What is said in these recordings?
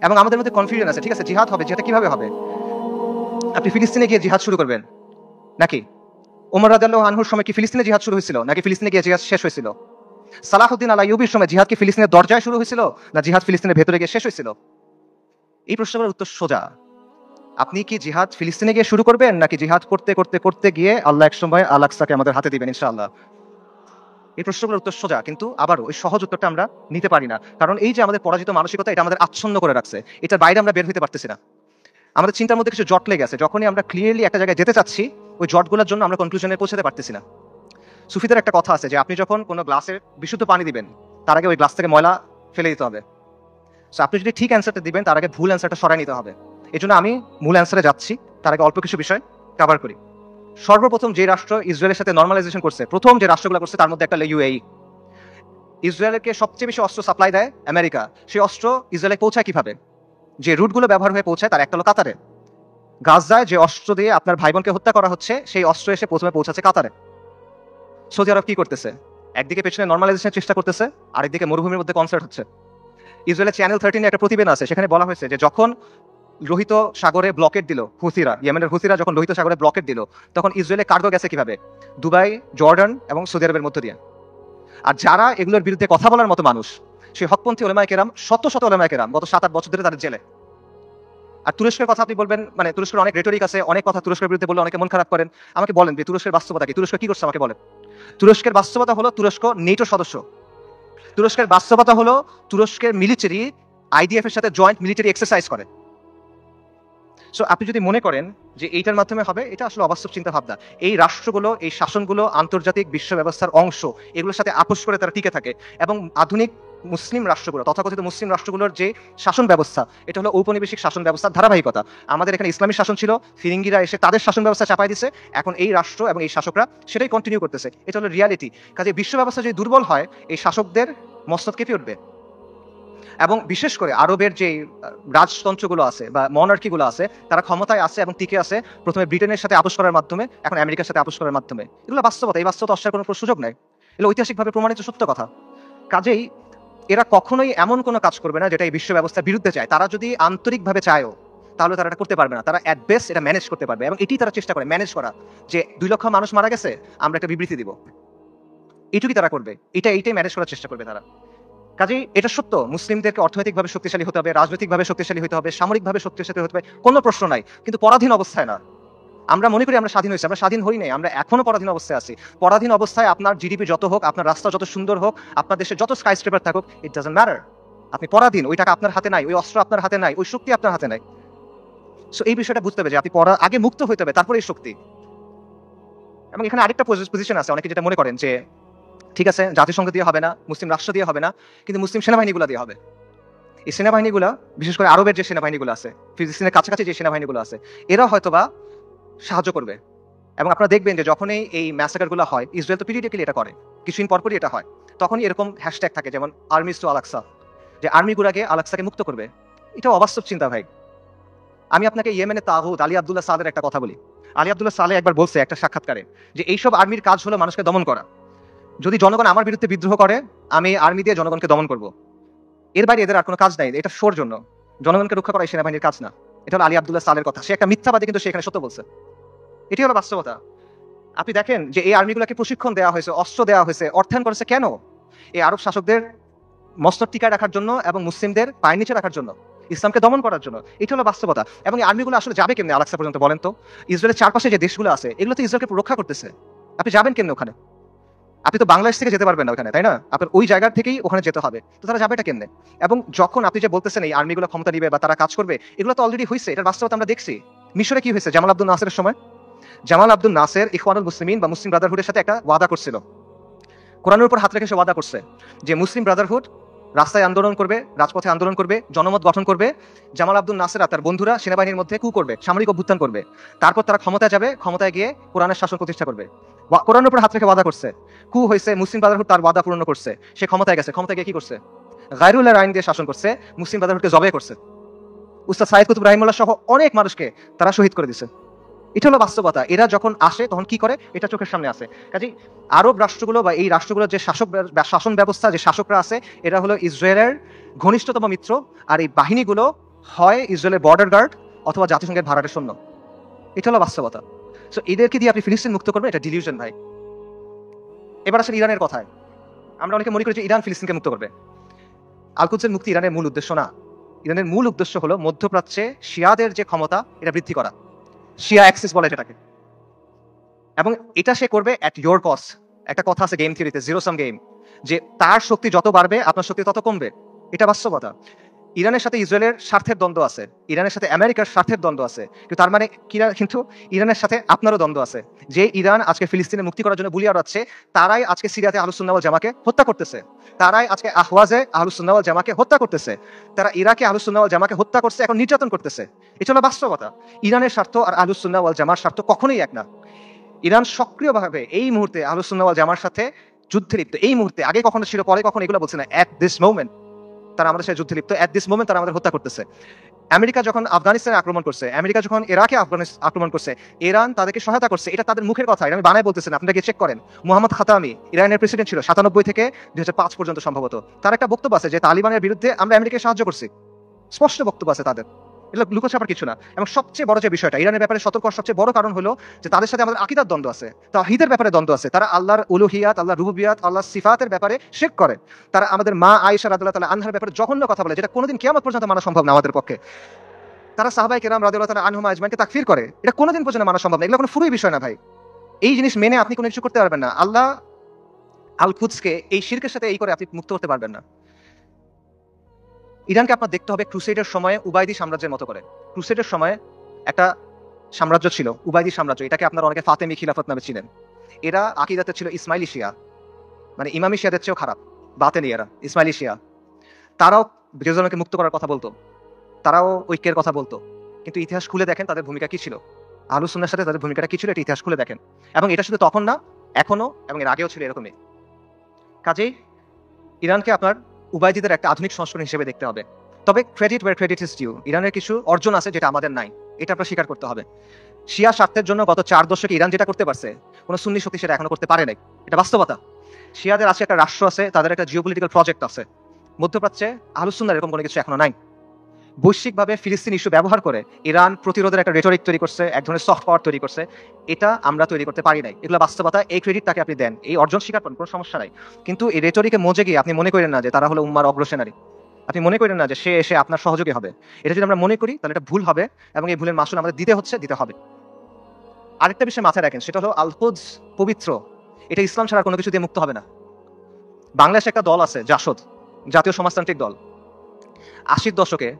এবং আমাদের মধ্যে কনফিউশন আছে। ঠিক আছে, জিহাদ হবে, জিহাদটা কিভাবে হবে? আপনি ফিলিস্তিনে গিয়ে জিহাদ শুরু করবেন নাকি? ওমর রাদিয়াল্লাহু আনহুর সময় কি ফিলিস্তিনে জিহাদ শুরু হয়েছিল, নাকি ফিলিস্তিনে গিয়ে জিহাদ শেষ হয়েছিল? সালাহুদ্দিন আল আইয়ুবির সময় জিহাদ কি ফিলিস্তিনের দরজায় শুরু হয়েছিল, না জিহাদ ফিলিস্তিনের ভেতরে গিয়ে শেষ হয়েছিল? এই প্রশ্নের উত্তর সোজা। আপনি কি জিহাদ ফিলিস্তিনে গিয়ে শুরু করবেন, নাকি জিহাদ করতে করতে করতে গিয়ে আল্লাহ এক সময় আল আকসাকে আমাদের হাতে দিবেন ইনশাআল্লাহ? এই প্রশ্নগুলোর উত্তর সোজা, কিন্তু আবারও ওই সহজ উত্তরটা আমরা নিতে পারি না। কারণ এই যে আমাদের পরাজিত মানসিকতা, এটা আমাদের আচ্ছন্ন করে রাখছে। এটার বাইরে আমরা বের হইতে পারতেছি না। আমাদের চিন্তার মধ্যে কিছু জট লেগে আছে। যখনই আমরা ক্লিয়ারলি একটা জায়গায় যেতে চাচ্ছি, ওই জটগুলোর জন্য আমরা কনক্লুশনে পৌঁছাতে পারতেছি না। সুফিদের একটা কথা আছে যে আপনি যখন কোনো গ্লাসে বিশুদ্ধ পানি দিবেন, তার আগে ওই গ্লাস থেকে ময়লা ফেলে দিতে হবে। সো আপনি যদি ঠিক অ্যান্সারটা দিবেন, তার আগে ভুল অ্যান্সারটা সরাই নিতে হবে। এই জন্য আমি মূল অ্যান্সারে যাচ্ছি, তার আগে অল্প কিছু বিষয় কভার করি। সর্বপ্রথম যে রাষ্ট্র ইসরায়েলের সাথে নর্মালাইজেশন করছে, প্রথম যে রাষ্ট্রগুলো করছে, তার মধ্যে একটা ইউএই। ইসরায়েলকে সবচেয়ে বেশি অস্ত্র সাপ্লাই দেয় আমেরিকা। সেই অস্ত্র ইসরায়েলে পৌঁছায় কিভাবে? যে রুটগুলো ব্যবহার হয়ে পৌঁছায়, তার একটা হলো কাতারে। গাজায় যে অস্ত্র দিয়ে আপনার ভাই বোনকে হত্যা করা হচ্ছে, সেই অস্ত্র এসে প্রথমে পৌঁছাচ্ছে কাতারে। সৌদি আরব কি করতেছে? একদিকে পেছনে নর্মালাইজেশনের চেষ্টা করতেছে, আরেকদিকে মরুভূমির মধ্যে কনসার্ট হচ্ছে। ইসরায়েলের চ্যানেল 13 একটা প্রতিবেদন আছে, সেখানে বলা হয়েছে যে যখন লোহিত সাগরে ব্লকেট দিল হুথিরা, ইয়েমেনের হুথিরা যখন লোহিত সাগরে ব্লকেট দিল, তখন ইসরায়েলে কার্গো গেছে কিভাবে? দুবাই, জর্ডান এবং সৌদি আরবের মধ্য দিয়ে। আর যারা এগুলোর বিরুদ্ধে কথা বলার মতো মানুষ, সেই হকপন্থী ওলামায়ে কেরাম, শত শত ওলামায়ে কেরাম গত 7-8 বছর ধরে তাদের জেলে। আর তুরস্কের কথা আপনি বলবেন, মানে তুরস্কের অনেক রেটরিক আছে, অনেক কথা তুরস্কের বিরুদ্ধে বললে অনেকে মন খারাপ করেন। আমাকে বলেন যে তুরস্কের বাস্তবতা কি? তুরস্ক কি করছে আমাকে বলেন। তুরস্কের বাস্তবতা হলো তুরস্ক নেটো সদস্য। তুরস্কের বাস্তবতা হলো তুরস্কের মিলিটারি আইডিএফ এর সাথে জয়েন্ট মিলিটারি এক্সারসাইজ করে। সো আপনি যদি মনে করেন যে এইটার মাধ্যমে হবে, এটা আসলে অবাস্তব চিন্তা ভাবনা। এই রাষ্ট্রগুলো, এই শাসনগুলো আন্তর্জাতিক বিশ্ব ব্যবস্থার অংশ, এগুলোর সাথে আপোষ করে তারা টিকে থাকে। এবং আধুনিক মুসলিম রাষ্ট্রগুলো, তথাকথিত মুসলিম রাষ্ট্রগুলোর যে শাসন ব্যবস্থা, এটা হলো ঔপনিবেশিক শাসন ব্যবস্থার ধারাবাহিকতা। আমাদের এখানে ইসলামী শাসন ছিল, ফিরিঙ্গিরা এসে তাদের শাসন ব্যবস্থা চাপাই দিছে, এখন এই রাষ্ট্র এবং এই শাসকরা সেটাই কন্টিনিউ করতেছে। এটা হলো রিয়ালিটি। কাজে বিশ্ব ব্যবস্থা যদি দুর্বল হয়, এই শাসকদের মস্তক কেঁপে উঠবে। এবং বিশেষ করে আরবের যে রাজতন্ত্রগুলো আছে বা মনার্কিগুলো আছে, তারা ক্ষমতায় আছে এবং টিকে আছে প্রথমে ব্রিটেনের সাথে আপোষ করার মাধ্যমে, এখন আমেরিকার সাথে আপোষ করার মাধ্যমে। এগুলো বাস্তবতা, এই বাস্তবতা অস্বীকার করার কোনো সুযোগ নেই। এগুলো ঐতিহাসিকভাবে প্রমাণিত সত্য কথা। কাজেই এরা কখনোই এমন কোনো কাজ করবে না যেটা এই বিশ্ব ব্যবস্থার বিরুদ্ধে চায়। তারা যদি আন্তরিকভাবে চায়ও, তাহলে তারা এটা করতে পারবে না। তারা অ্যাট বেস্ট এটা ম্যানেজ করতে পারবে, এবং এটি তারা চেষ্টা করে ম্যানেজ করা, যে 2 লক্ষ মানুষ মারা গেছে, আমরা একটা বিবৃতি দিব, এইটুকুই তারা করবে। এইটাই ম্যানেজ করার চেষ্টা করবে তারা। কাজেই এটা সত্য, মুসলিমদেরকে অর্থনৈতিকভাবে শক্তিশালী হতে হবে, রাজনৈতিকভাবে শক্তিশালী হতে হবে, সামরিকভাবে শক্তিশালী হতে হবে, কোনো প্রশ্ন নাই। কিন্তু পরাধীন অবস্থায় না। আমরা মনে করি আমরা স্বাধীন হয়েছি, আমরা স্বাধীন হই নাই, আমরা এখনো পরাধীন অবস্থায় আছি। পরাধীন অবস্থায় আপনার জিডিপি যত হোক, আপনার রাস্তা যত সুন্দর হোক, আপনার দেশে যত স্কাই স্ক্রেপার থাকুক, ইট ডাজন্ট ম্যাটার। আপনি পরাধীন। ওই টাকা আপনার হাতে নাই, ওই অস্ত্র আপনার হাতে নাই, ওই শক্তি আপনার হাতে নাই। সো এই বিষয়টা বুঝতে হবে যে আপনি আগে মুক্ত হইতে হবে, তারপরে এই শক্তি। এবং এখানে আরেকটা পজিশন আছে, অনেকে যেটা মনে করেন যে ঠিক আছে, জাতিসংঘ দিয়ে হবে না, মুসলিম রাষ্ট্র দিয়ে হবে না, কিন্তু মুসলিম সেনাবাহিনীগুলো দিয়ে হবে। এই সেনাবাহিনীগুলো, বিশেষ করে আরবের যে সেনাবাহিনীগুলো আছে, ফিলিস্তিনের কাছাকাছি যে সেনাবাহিনীগুলো আছে, এরা হয়তোবা সাহায্য করবে। এবং আপনারা দেখবেন যে যখনই এই ম্যাসাকারগুলো হয়, ইসরায়েল তো পিরিয়ডিক্যালি এটা করে, কিছুদিন পরপরই এটা হয়, তখনই এরকম হ্যাশট্যাগ থাকে, যেমন আর্মিস টু আলাক্সা, যে আর্মিগুলাকে আলাক্সাকে মুক্ত করবে। এটা অবাস্তব চিন্তা ভাই। আমি আপনাকে ইয়েমেনের তাগুত আলী আব্দুল্লাহ সালের একটা কথা বলি। আলী আব্দুল্লাহ সালে একবার বলছে একটা সাক্ষাৎকারে যে এইসব আর্মির কাজ হলো মানুষকে দমন করা। যদি জনগণ আমার বিরুদ্ধে বিদ্রোহ করে, আমি আর্মি দিয়ে জনগণকে দমন করব। এর বাইরে এদের আর কোনো কাজ নাই। এটা শোর জন্য, জনগণকে রক্ষা করা এই সেনাবাহিনীর কাজ না। এটা হলো আলী আব্দুল্লাহ সালের কথা। সে একটা মিথ্যাবাদী, কিন্তু সে এখানে সত্য বলছে। এটি হলো বাস্তবতা। আপনি দেখেন যে এই আর্মিগুলোকে প্রশিক্ষণ দেওয়া হয়েছে, অস্ত্র দেওয়া হয়েছে, অর্থায়ন করেছে কেন? এই আরব শাসকদের মস্তক টিকায় রাখার জন্য এবং মুসলিমদের পায়ের নিচে রাখার জন্য, ইসলামকে দমন করার জন্য। এটা হলো বাস্তবতা। এবং এই আর্মিগুলো আসলে যাবে কেমনে আলাক্সা পর্যন্ত বলেন তো? ইসরায়েলের চারপাশে যে দেশগুলো আছে, এগুলো তো ইসরায়েলকে রক্ষা করতেছে। আপনি যাবেন কেমনে ওখানে? আপনি তো বাংলাদেশ থেকে যেতে পারবেন না ওখানে, তাই না? আপনার ওই জায়গা থেকেই ওখানে যেতে হবে। তো তারা যাবে এটা কেমনে? এবং যখন আপনি যে বলতেছেন এই আর্মিগুলো ক্ষমতা নিবে বা তারা কাজ করবে, এগুলো তো অলরেডি হয়েছে। এটার বাস্তবতা আমরা দেখছি। মিশরে কি হয়েছে জামাল আব্দুল নাসেরের সময়? জামাল আব্দুল নাসের ইখওয়ানুল মুসলিমিন বা মুসলিম ব্রাদারহুডের সাথে একটা ওয়াদা করছিল। কোরআনের উপর হাত রেখে সে ওয়াদা করছে যে মুসলিম ব্রাদারহুড রাস্তায় আন্দোলন করবে, রাজপথে আন্দোলন করবে, জনমত গঠন করবে। জামাল আব্দুল নাসের আর তার বন্ধুরা সেনাবাহিনীর মধ্যে কু করবে, সামরিক অভ্যুত্থান করবে। তারপর তারা ক্ষমতায় যাবে, ক্ষমতায় গিয়ে কোরআনের শাসন প্রতিষ্ঠা করবে। কোরআনের উপর হাত রেখে ওয়াদা করছে। কু হয়েছে, মুসলিম ব্রাদারহুড তার ওয়াদা পূর্ণ করছে। সে ক্ষমতায় গেছে, ক্ষমতায় গিয়ে কি করছে? গায়রুল্লাহর আইন দিয়ে শাসন করছে, মুসলিম ব্রাদারহুডকে জবে করছে। উস্তাদ সাইদ কুতুব রাহিমাহুল্লাহ সহ অনেক মানুষকে তারা শহীদ করে দিছে। এটা হলো বাস্তবতা। এরা যখন আসে তখন কি করে, এটা চোখের সামনে আসে। কাজেই আরব রাষ্ট্রগুলো বা এই রাষ্ট্রগুলোর যে শাসন ব্যবস্থা, যে শাসকরা আছে, এরা হলো ইসরায়েলের ঘনিষ্ঠতম মিত্র। আর এই বাহিনীগুলো হয় ইসরায়েলের বর্ডার গার্ড অথবা জাতিসংঘের ভাড়াটে সৈন্য। এটা হলো বাস্তবতা। সো এদেরকে দিয়ে আপনি ফিলিস্তিন মুক্ত করবেন, এটা ডিলিউশন ভাই। এবার আসলে ইরানের কথায়, আমরা অনেকে মনে করি যে ইরান ফিলিস্তিনকে মুক্ত করবে। আল-কুদসের মুক্তি ইরানের মূল উদ্দেশ্য না। ইরানের মূল উদ্দেশ্য হলো মধ্যপ্রাচ্যে শিয়াদের যে ক্ষমতা এটা বৃদ্ধি করা, শিয়া অ্যাক্সিস বলে যেটাকে, এবং এটা সে করবে অ্যাট ইয়োর কস্ট। একটা কথা আছে গেম থিওরিতে, জিরো সাম গেম, যে তার শক্তি যত বাড়বে আপনার শক্তি তত কমবে। এটা বাস্তবতা। ইরানের সাথে ইসরায়েলের স্বার্থের দ্বন্দ্ব আছে, ইরানের সাথে আমেরিকার স্বার্থের দ্বন্দ্ব আছে, কিন্তু তার মানে কিন্তু ইরানের সাথে আপনারও দ্বন্দ্ব আছে। যে ইরান আজকে ফিলিস্তিনে মুক্তি করার জন্য বুলিয়ে যাচ্ছে, তারাই আজকে সিরিয়াতে আহলুস সুন্নাহ ওয়াল জামাকে হত্যা করতেছে, তারাই আজকে আহওয়াজে আহলুস সুন্নাহ ওয়াল জামাকে হত্যা করতেছে, তারা ইরাকে আহলুস সুন্নাহ ওয়াল জামাকে হত্যা করছে, এখন নির্যাতন করতেছে। এটা হলো বাস্তবতা। ইরানের স্বার্থ আর আহলুস সুন্নাহ ওয়াল জামার স্বার্থ কখনোই এক না। ইরান সক্রিয়ভাবে এই মুহূর্তে আহলুস সুন্নাহ ওয়াল জামার সাথে যুদ্ধে লিপ্ত। এই মুহূর্তে, আগে কখনো ছিল, পরে কখনো, এগুলো বলছে না, অ্যাট দিস মোমেন্ট তারা আমাদের সাথে যুদ্ধে লিপ্ত। অ্যাট দিস মোমেন্ট তারা আমাদের হত্যা করতেছে। আমেরিকা যখন আফগানিস্তানে আক্রমণ করছে, আমেরিকা যখন ইরাকে আক্রমণ করছে, ইরান তাদেরকে সহায়তা করছে। এটা তাদের মুখের কথা, এটা আমি বানায় বলতেছি না, আপনারা গিয়ে চেক করেন। মোহাম্মদ খাতামি ইরানের প্রেসিডেন্ট ছিল 97 থেকে 2005 পর্যন্ত সম্ভবত। তার একটা বক্তব্য আছে যে তালিবানের বিরুদ্ধে আমরা আমেরিকাকে সাহায্য করছি, স্পষ্ট বক্তব্য আছে তাদের, এটা লুকোছাপার কিছু না। এবং সবচেয়ে বড় যে বিষয়টা ইরানের ব্যাপারে সতর্ক, সবচেয়ে বড় কারণ হলো যে তাদের সাথে আমাদের আকীদার দ্বন্দ্ব আছে, তাওহীদের ব্যাপারে দ্বন্দ্ব আছে। তারা আল্লাহর উলুহিয়াত, আল্লাহর রুবুবিয়াত, আল্লাহর সিফাতের ব্যাপারে শিরক করে। তারা আমাদের মা আয়েশা রাদিয়াল্লাহু তাআলা আনহার ব্যাপারে জঘন্য কথা বলে, যেটা কোনোদিন কিয়ামত পর্যন্ত মানা সম্ভব না আমাদের পক্ষে। তারা সাহাবায়ে কেরাম রাদিয়াল্লাহু তাআলা আনহুম আজমাইনকে তাকফির করে, এটা কোনোদিন পর্যন্ত মানা সম্ভব না। এগুলো কোনো ফুরুই বিষয় না ভাই। এই জিনিস মেনে আপনি কোনো কিছু করতে পারবেন না। আল্লাহ আল কুদসকে এই শিরকের সাথে এই করে আপনি মুক্ত করতে পারবেন না। ইরানকে আপনার দেখতে হবে ক্রুসেডের সময়ে উবাইদি সাম্রাজ্যের মতো করে। ক্রুসেডের সময় একটা সাম্রাজ্য ছিল, উবাইদি সাম্রাজ্য। এটাকে আপনার অনেকে ফাতেমি খিলাফত নামে ছিলেন। এরা আকিদাতে ছিল ইসমাইলি শিয়া, মানে ইমামি শিয়াদের চেয়েও খারাপ, বাতেনি এরা, ইসমাইলি শিয়া। তারাও জেরুজালেমকে মুক্ত করার কথা বলতো, তারাও ঐক্যের কথা বলতো, কিন্তু ইতিহাস খুলে দেখেন তাদের ভূমিকা কি ছিল, আহলুস সুন্নাহর সাথে তাদের ভূমিকাটা কি ছিল, এটা ইতিহাস খুলে দেখেন। এবং এটা শুধু তখন না, এখনো এবং এর আগেও ছিল এরকমই। কাজেই ইরানকে আপনার উবাইদিদের একটা আধুনিক সংস্করণ হিসেবে দেখতে হবে। তবে credit where credit is due, ইরানের কিছু অর্জন আছে যেটা আমাদের নাই, এটা আপনার স্বীকার করতে হবে। শিয়া স্বার্থের জন্য গত 4 দশকে ইরান যেটা করতে পারছে, কোনো সুন্নি শক্তি সেটা এখনো করতে পারে নাই, এটা বাস্তবতা। শিয়াদের আছে একটা রাষ্ট্র আছে, তাদের একটা জিওপলিটিক্যাল প্রজেক্ট আছে। মধ্যপ্রাচ্যে আহলুস সুন্নাহর এরকম কোনো কিছু এখনো নাই। বৈশ্বিকভাবে ফিলিস্তিন ইস্যু ব্যবহার করে ইরান প্রতিরোধের একটা রেটরিক তৈরি করছে, এক ধরনের সফট পাওয়ার তৈরি করছে, এটা আমরা তৈরি করতে পারি নাই। এগুলো বাস্তবতা, এই ক্রেডিট তাকে আপনি দেন, এই অর্জন স্বীকার করেন, কোনো সমস্যা নাই। কিন্তু এই রেটরিকে মজে গিয়ে আপনি মনে করেন না যে তারা হলো উম্মার অগ্রসেনারী, আপনি মনে করেন না যে সে এসে আপনার সহযোগী হবে। এটা যদি আমরা মনে করি তাহলে এটা ভুল হবে, এবং এই ভুলের মাসুল আমাদের দিতে হবে। আরেকটা বিষয় মাথায় রাখেন, সেটা হলো আল কুদস পবিত্র, এটা ইসলাম ছাড়া কোনো কিছু দিয়ে মুক্ত হবে না। বাংলাদেশে একটা দল আছে জাসদ, জাতীয় সমাজতান্ত্রিক দল। 80-র দশকে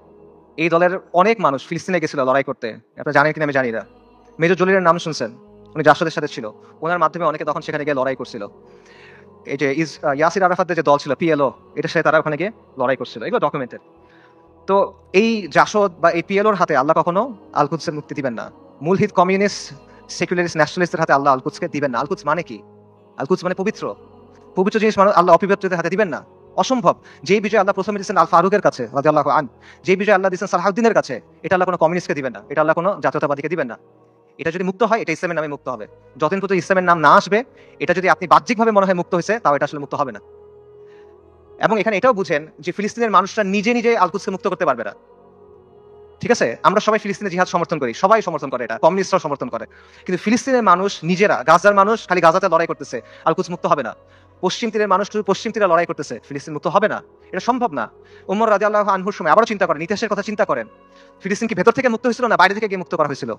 এই দলের অনেক মানুষ ফিলিস্তিনে গেছিল লড়াই করতে, আপনারা জানেন কিনা আমি জানি না। মেজর জলিলের নাম শুনছেন, উনি জাসদের সাথে ছিল, ওনার মাধ্যমে অনেকে তখন সেখানে গিয়ে লড়াই করছিল। এই যে ইয়াসির আরাফাতের যে দল ছিল পিএলও, এটার সাথে তারা ওখানে গিয়ে লড়াই করছিল, এগুলো ডকুমেন্টেড। তো এই জাসদ বা এই পিএলওর হাতে আল্লাহ কখনো আল কুদসের মুক্তি দিবেন না। মূলহিত কমিউনিস্ট, সেকুলারিস্ট, ন্যাশনালিস্টের হাতে আল্লাহ আল কুদসকে দিবেন না। আল কুদস মানে কি? আল কুদস মানে পবিত্র, পবিত্র জিনিস মানে আল্লাহ অপবিত্রদের হাতে দিবেন না, অসম্ভব। যেই বিজয় আল্লাহ প্রথমে দিচ্ছেন আল ফারুকের কাছে রাদিয়াল্লাহু আনহু, যেই বিজয় আল্লাহ দিচ্ছেন সালাহউদ্দিনের কাছে, এটা আল্লাহ কোনো কমিউনিস্টকে দিবেন না, এটা আল্লাহ কোনো জাতীয়তাবাদীকে দিবেন না। এটা যদি মুক্ত হয়, এটা ইসলামের নামে মুক্ত হবে। যতদিন পর্যন্ত ইসলামের নাম না আসবে, এটা যদি আপনি বাহ্যিকভাবে মনে হয় মুক্ত হয়েছে, তাও এটা আসলে মুক্ত হবে না। এবং এখানে এটাও বুঝেন যে ফিলিস্তিনের মানুষরা নিজে নিজে আল কুদসকে মুক্ত করতে পারবে না। ঠিক আছে, আমরা সবাই ফিলিস্তিনের জিহাদ সমর্থন করি, সবাই সমর্থন করে, এটা কমিউনিস্টরাও সমর্থন করে, কিন্তু ফিলিস্তিনের মানুষ নিজেরা, গাজার মানুষ খালি গাজাতে লড়াই করতেছে, আল কুদস মুক্ত হবে না। পশ্চিম তীরের মানুষ শুধু পশ্চিম তীরে লড়াই করতেছে, ফিলিস্তিন মুক্ত হবে না, এটা সম্ভব না। উমর রাদিয়াল্লাহু আনহুর সময় আবারও চিন্তা করেন, ইতিহাসের কথা চিন্তা করেন, ফিলিস্তিন কি ভেতর থেকে মুক্ত হয়েছিল না বাইরে থেকে গিয়ে মুক্ত করা হয়েছিল?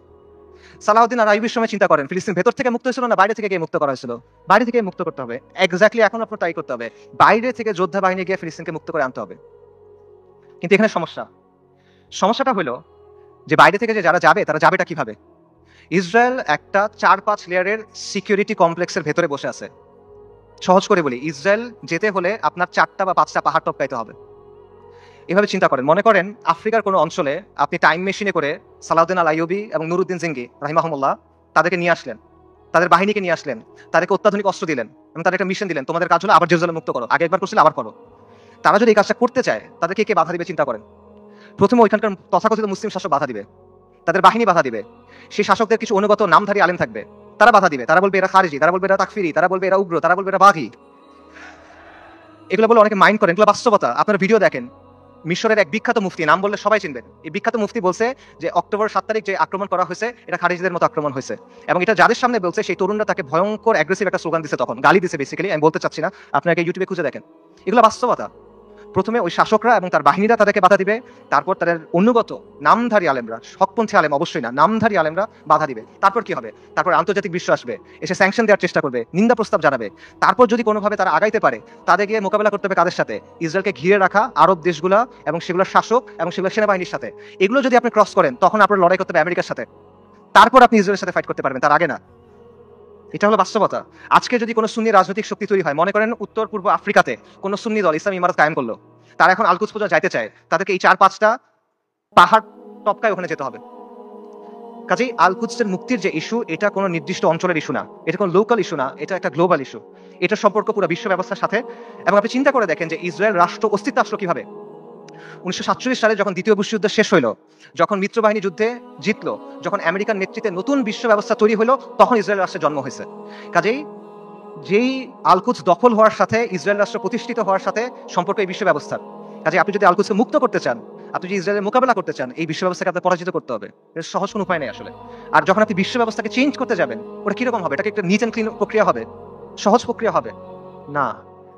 সালাউদ্দিন আর আইয়ুবের সময় চিন্তা করেন, ফিলিস্তিন ভেতর থেকে মুক্ত হয়েছিল না বাইরে থেকে গিয়ে মুক্ত করা হয়েছিল? বাইরে থেকে মুক্ত করতে হবে। এক্স্যাক্টলি এখন আপনার তাই করতে হবে, বাইরে থেকে যোদ্ধা বাহিনী গিয়ে ফিলিস্তিনকে মুক্ত করে আনতে হবে। কিন্তু এখানে সমস্যাটা হলো যে বাইরে থেকে যে যারা যাবে, তারা যাবেটা কিভাবে? ইসরায়েল একটা 4-5 লেয়ারের সিকিউরিটি কমপ্লেক্সের ভেতরে বসে আছে। সহজ করে বলি, ইসরায়েল যেতে হলে আপনার 4টা বা 5টা পাহাড় টপকাইতে হবে। এভাবে চিন্তা করেন, মনে করেন আফ্রিকার কোনো অঞ্চলে আপনি টাইম মেশিনে করে সালাউদ্দিন আল আইয়ুবী এবং নুরুদ্দিন জিঙ্গি রাহিমাহুমুল্লাহ তাদেরকে নিয়ে আসলেন, তাদের বাহিনীকে নিয়ে আসলেন, তাদেরকে অত্যাধুনিক অস্ত্র দিলেন এবং তাদের একটা মিশন দিলেন, তোমাদের কাজ হলো আবার জেরুজালেম মুক্ত করো, আগে একবার করছিলে আবার করো। তারা যদি এই কাজটা করতে চায়, তাদেরকে কে বাধা দিবে চিন্তা করেন। প্রথমে ওইখানকার তথাকথিত মুসলিম শাসক বাধা দিবে, তাদের বাহিনী বাধা দিবে, সেই শাসকদের কিছু অনুগত নামধারী আলেম থাকবে, তারা বাধা দিবে, তারা বলবে এরা খারিজি, তারা বলবে এরা তাকফিরি, তারা বলবে এরা উগ্র, তারা বলবে এরা বাঘী। এগুলো বলে অনেকে মাইন্ড করেন, এগুলো বাস্তবতা। আপনারা ভিডিও দেখেন, মিশরের এক বিখ্যাত মুফতি, নাম বললে সবাই চিনবেন, এই বিখ্যাত মুফতি বলছে যে অক্টোবর 7 তারিখ যে আক্রমণ করা হয়েছে এটা খারিজিদের মতো আক্রমণ হয়েছে, এবং এটা যাদের সামনে বলছে সেই তরুণরা তাকে ভয়ঙ্কর অ্যাগ্রেসিভ একটা স্লোগান দিছে, তখন গালি দিছে বেসিক্যালি, আমি বলতে চাচ্ছি না, আপনাকে ইউটিউবে খুঁজে দেখেন, এগুলো বাস্তবতা। প্রথমে ওই শাসকরা এবং তার বাহিনীরা তাদেরকে বাধা দিবে, তারপর তাদের অনুগত নামধারী আলেমরা, হকপন্থী আলেম অবশ্যই না, নামধারী আলেমরা বাধা দিবে। তারপর কি হবে? তারপর আন্তর্জাতিক বিশ্ব আসবে, এসে স্যাংশন দেওয়ার চেষ্টা করবে, নিন্দা প্রস্তাব জানাবে। তারপর যদি কোনোভাবে তারা আগাইতে পারে, তাদের গিয়ে মোকাবেলা করতে হবে কাদের সাথে? ইসরায়েলকে ঘিরে রাখা আরব দেশগুলা এবং সেগুলোর শাসক এবং সেগুলোর সেনাবাহিনীর সাথে। এগুলো যদি আপনি ক্রস করেন, তখন আপনার লড়াই করতে হবে আমেরিকার সাথে, তারপর আপনি ইসরায়েলের সাথে ফাইট করতে পারবেন, তার আগে না। এটা হলো বাস্তবতা। আজকে যদি কোনো সুন্নি রাজনৈতিক শক্তি তৈরি হয়, মনে করেন উত্তর পূর্ব আফ্রিকাতে কোনো সুন্নি দল ইসলামী ইমারত কায়েম করলো, তারা এখন আলকুদস পর্যন্ত যাইতে চায়, তাদেরকে এই 4-5টা পাহাড় টপকায় ওখানে যেতে হবে। কাজেই আলকুদসের মুক্তির যে ইস্যু, এটা কোনো নির্দিষ্ট অঞ্চলের ইস্যু না, এটা কোনো লোকাল ইস্যু না, এটা একটা গ্লোবাল ইস্যু। এটা সম্পর্ক পুরো বিশ্ব ব্যবস্থার সাথে। এবং আপনি চিন্তা করে দেখেন যে ইসরায়েল রাষ্ট্র অস্তিত্ব আসলো কিভাবে। 1947 সালে যখন দ্বিতীয় বিশ্বযুদ্ধ শেষ হইলো, যখন মিত্রবাহিনী যুদ্ধে জিতলো, যখন আমেরিকার নেতৃত্বে নতুন বিশ্ব ব্যবস্থা তৈরি হলো, তখন ইসরায়েল রাষ্ট্রের জন্ম হয়েছে। কাজেই যেই আলকুদস দখল হওয়ার সাথে ইসরায়েল রাষ্ট্র প্রতিষ্ঠিত হওয়ার সাথে সম্পর্ক এই বিশ্ব ব্যবস্থার। কাজে আপনি যদি আলকুদসকে মুক্ত করতে চান, আপনি যদি ইসরায়েলের মোকাবেলা করতে চান, এই বিশ্ব ব্যবস্থাকে আপনার পরাজিত করতে হবে। এর সহজ কোনো উপায় নেই আসলে। আর যখন আপনি বিশ্ব ব্যবস্থাকে চেঞ্জ করতে যাবেন, ওটা কিরকম হবে? এটাকে একটা নিট অ্যান্ড ক্লিন প্রক্রিয়া হবে? সহজ প্রক্রিয়া হবে না,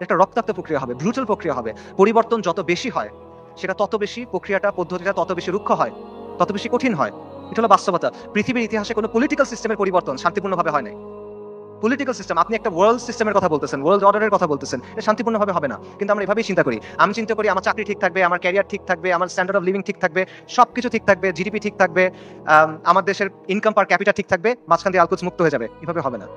একটা রক্তাক্ত প্রক্রিয়া হবে, ব্রুটাল প্রক্রিয়া হবে। পরিবর্তন যত বেশি হয়, সেটা তত বেশি প্রক্রিয়াটা, পদ্ধতিটা তত বেশি রুক্ষ হয়, তত বেশি কঠিন হয়। এটা হলো বাস্তবতা। পৃথিবীর ইতিহাসে কোনো পলিটিক্যাল সিস্টেমের পরিবর্তন শান্তিপূর্ণভাবে হয় নাই। পলিটিক্যাল সিস্টেম, আপনি একটা ওয়ার্ল্ড সিস্টেমের কথা বলতেছেন, ওয়ার্ল্ড অর্ডারের কথা বলতেছেন, এটা শান্তিপূর্ণভাবে হবে না। কিন্তু আমরা এভাবেই চিন্তা করি। আমি চিন্তা করি আমার চাকরি ঠিক থাকবে, আমার ক্যারিয়ার ঠিক থাকবে, আমার স্ট্যান্ডার্ড অফ লিভিং ঠিক থাকবে, সবকিছু ঠিক থাকবে, জিডিপি ঠিক থাকবে, আমার দেশের ইনকাম পার ক্যাপিটা ঠিক থাকবে, মাঝখান দিয়ে আলকুদস মুক্ত হয়ে যাবে। এভাবে হবে না।